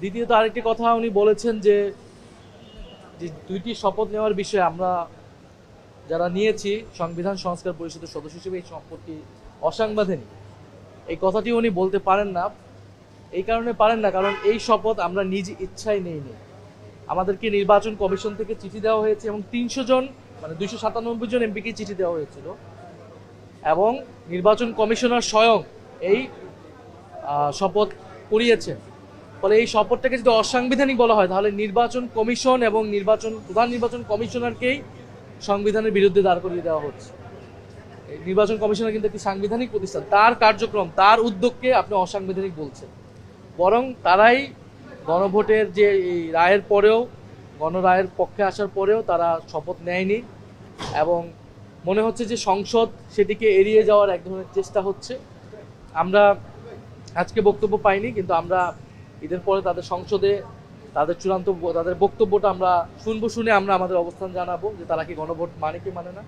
দ্বিতীয়ত আরেকটি কথা উনি বলেছেন যে যে দুইটি শপথ নেওয়ার বিষয়ে আমরা যারা নিয়েছি সংবিধান সংস্কার পরিষদের সদস্য হিসেবে এই সম্পত্তি অসাংবিধানিক, এই কথাটি উনি বলতে পারেন না। এই কারণে পারেন না কারণ এই শপথ আমরা নিজ ইচ্ছায় নেইনি। আমাদেরকে নির্বাচন কমিশন থেকে চিঠি দেওয়া হয়েছে এবং 300 জন মানে 297 জন এমপিকে চিঠি দেওয়া হয়েছিল এবং নির্বাচন কমিশনার স্বয়ং এই শপথ করিয়েছেন। ফলে এই শপথটাকে যদি অসাংবিধানিক বলা হয় তাহলে নির্বাচন কমিশন এবং প্রধান নির্বাচন কমিশনারকেই সংবিধানের বিরুদ্ধে দাঁড় করিয়ে দেওয়া হচ্ছে। নির্বাচন কমিশনার কিন্তু একটি সাংবিধানিক প্রতিষ্ঠান, তার কার্যক্রম তার উদ্যোগকে আপনি অসাংবিধানিক বলছেন। বরং তারাই গণভোটের যে এই রায়ের পরেও গণরায়ের পক্ষে আসার পরেও তারা শপথ নেয়নি এবং মনে হচ্ছে যে সংসদ সেটিকে এড়িয়ে যাওয়ার এক ধরনের চেষ্টা হচ্ছে। আমরা আজকে বক্তব্য পাইনি, কিন্তু আমরা ঈদের পরে তাদের সংসদে তাদের বক্তব্যটা আমরা শুনে আমরা আমাদের অবস্থান জানাবো যে তারা কি গণভোট মানে কি মানে না।